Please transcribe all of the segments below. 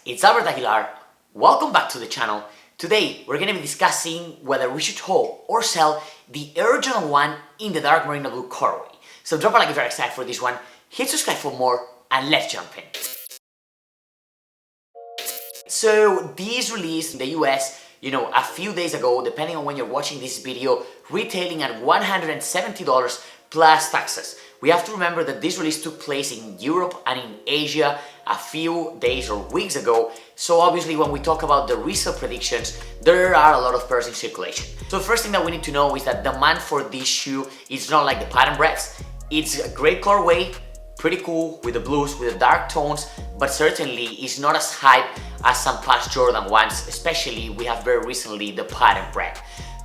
it's Aguilar. Welcome back to the channel. Today we're going to be discussing whether we should hold or sell the Air Jordan 1 in the dark Marina Blue colorway. So drop a like if you're excited for this one, hit subscribe for more, and let's jump in. So this release in the US, a few days ago, depending on when you're watching this video, retailing at $170 plus taxes. We have to remember that this release took place in Europe and in Asia a few days or weeks ago, so obviously when we talk about the resale predictions, there are a lot of pairs in circulation. So the first thing that we need to know is that demand for this shoe is not like the pattern breads. It's a great colorway, pretty cool with the blues, with the dark tones, but certainly it's not as hype as some past Jordan 1s, especially we have very recently the pattern bread.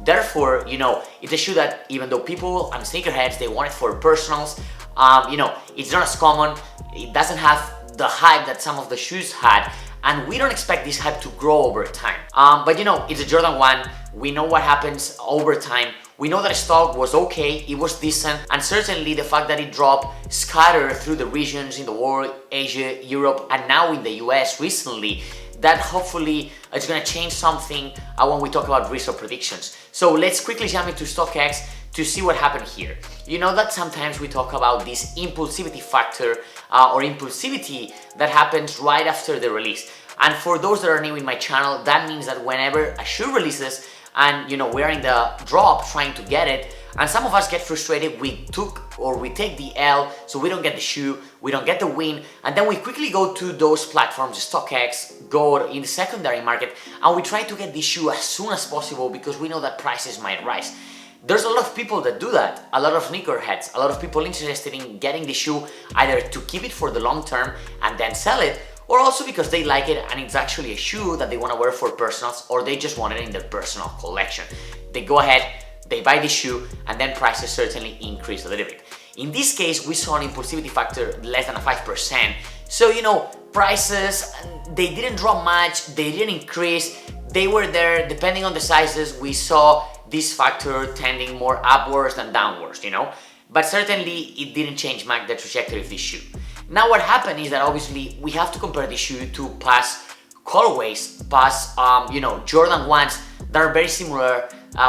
Therefore, it's a shoe that even though people and sneakerheads, they want it for personals, it's not as common, it doesn't have the hype that some of the shoes had, and we don't expect this hype to grow over time. But it's a Jordan 1, we know what happens over time, we know that stock was okay, it was decent, and certainly the fact that it dropped scattered through the regions in the world, Asia, Europe, and now in the US recently, that hopefully it's gonna change something when we talk about resale predictions. So let's quickly jump into StockX to see what happened here. You know that sometimes we talk about this impulsivity factor or impulsivity that happens right after the release. And for those that are new in my channel, that means that whenever a shoe releases and we're in the drop trying to get it, and some of us get frustrated, we take the L, so we don't get the shoe, we don't get the win, and then we quickly go to those platforms, StockX, go in the secondary market, and we try to get the shoe as soon as possible because we know that prices might rise. There's a lot of people that do that, a lot of sneakerheads, a lot of people interested in getting the shoe either to keep it for the long term and then sell it, or also because they like it and it's actually a shoe that they want to wear for personals, or they just want it in their personal collection. They go ahead, they buy the shoe, and then prices certainly increase a little bit. In this case, we saw an impulsivity factor less than a 5%. So, prices, they didn't drop much, they didn't increase, they were there. Depending on the sizes, we saw this factor tending more upwards than downwards, But certainly, it didn't change much the trajectory of this shoe. Now what happened is that obviously we have to compare this shoe to past colorways, past Jordan 1s that are very similar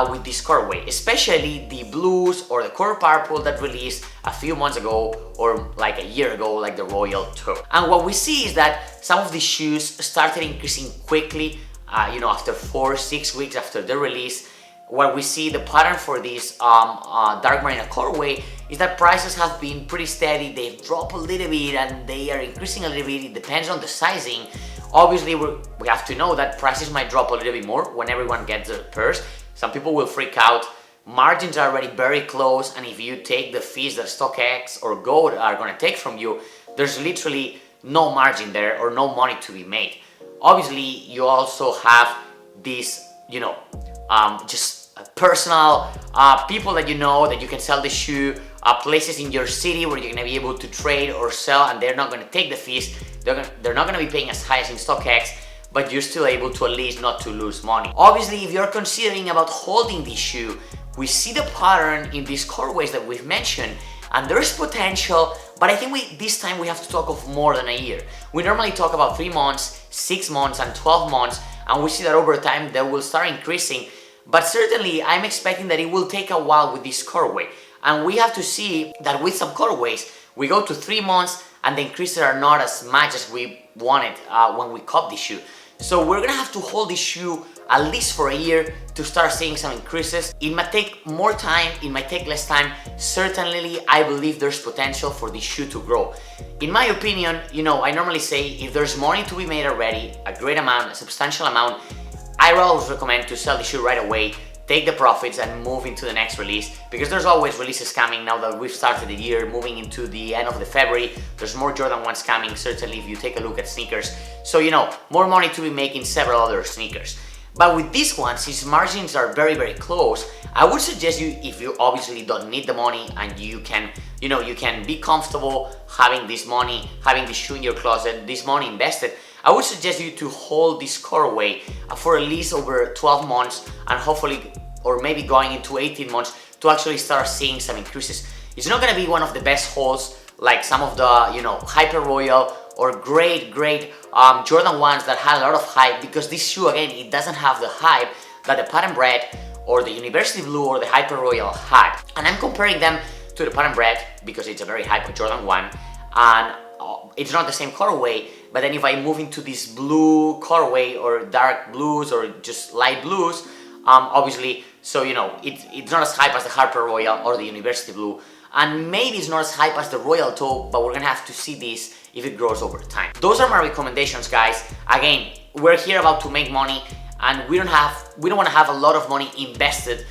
with this colorway, especially the blues or the color purple that released a few months ago or like a year ago, like the Royal Toe. And what we see is that some of these shoes started increasing quickly, after 4-6 weeks after the release. What we see, the pattern for this dark marina colorway is that prices have been pretty steady. They've dropped a little bit and they are increasing a little bit. It depends on the sizing. Obviously, we have to know that prices might drop a little bit more when everyone gets their purse. Some people will freak out. Margins are already very close, and if you take the fees that StockX or Gold are going to take from you, there's literally no margin there or no money to be made. Obviously, you also have these, just personal people that that you can sell the shoe, places in your city where you're gonna be able to trade or sell, and they're not gonna take the fees. They're not gonna be paying as high as in StockX, but you're still able to at least not to lose money. Obviously, if you're considering about holding this shoe, we see the pattern in these colorways that we've mentioned, and there's potential, but I think this time we have to talk of more than a year. We normally talk about 3 months, 6 months, and 12 months, and we see that over time they will start increasing. But certainly, I'm expecting that it will take a while with this colorway. And we have to see that with some colorways, we go to 3 months and the increases are not as much as we wanted when we caught this shoe. So we're gonna have to hold this shoe at least for a year to start seeing some increases. It might take more time, it might take less time. Certainly, I believe there's potential for this shoe to grow. In my opinion, I normally say if there's money to be made already, a great amount, a substantial amount, I always recommend to sell the shoe right away, take the profits and move into the next release, because there's always releases coming now that we've started the year, moving into the end of the February. There's more Jordan 1s coming, certainly if you take a look at sneakers. So more money to be making several other sneakers. But with these ones, since margins are very, very close, I would suggest you, if you obviously don't need the money and you can be comfortable having this money, having this shoe in your closet, this money invested, I would suggest you to hold this colorway for at least over 12 months and hopefully, or maybe going into 18 months to actually start seeing some increases. It's not going to be one of the best holds like some of the, Hyper Royal or great Jordan 1s that had a lot of hype, because this shoe, again, it doesn't have the hype that the Pattern Bread or the University Blue or the Hyper Royal had. And I'm comparing them to the Pattern Bread because it's a very hype Jordan 1, and it's not the same colorway. But then if I move into this blue colorway or dark blues or just light blues, obviously, so you know, it's not as hype as the Harper Royal or the University Blue, and maybe it's not as hype as the Royal Taupe, but we're gonna have to see this if it grows over time. Those are my recommendations, guys. Again, we're here about to make money, and we don't want to have a lot of money invested.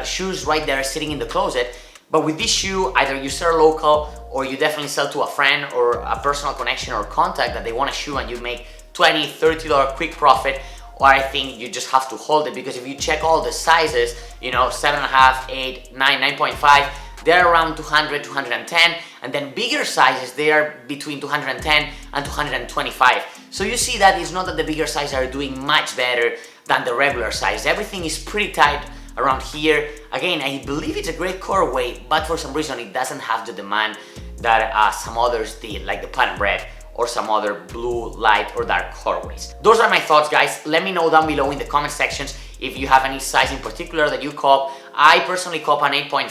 Shoes right there sitting in the closet. But with this shoe, either you sell local or you definitely sell to a friend or a personal connection or contact that they want a shoe, and you make $20, $30 quick profit. Or I think you just have to hold it, because if you check all the sizes, you know, 7.5, 8, 9, 9.5, they're around 200, 210, and then bigger sizes, they are between 210 and 225. So you see that it's not that the bigger sizes are doing much better than the regular size. Everything is pretty tight around here. Again, I believe it's a great colorway, but for some reason it doesn't have the demand that some others did, like the Pattern Bread or some other blue, light or dark colorways. Those are my thoughts, guys. Let me know down below in the comment sections if you have any size in particular that you cop. I personally cop an 8.5.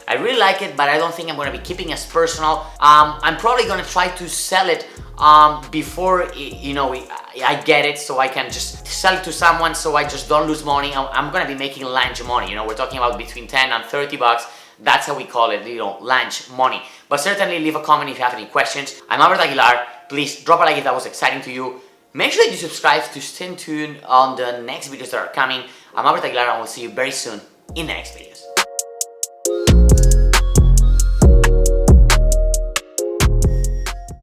I really like it, but I don't think I'm gonna be keeping as personal. I'm probably gonna try to sell it before I get it, so I can just sell it to someone so I just don't lose money. I'm gonna be making lunch money. You know, we're talking about between 10 and 30 bucks. That's how we call it, you know, lunch money. But certainly leave a comment if you have any questions. I'm Albert Aguilar. Please drop a like if that was exciting to you. Make sure that you subscribe to stay tuned on the next videos that are coming. I'm Albert Aguilar, and we'll see you very soon in the next videos.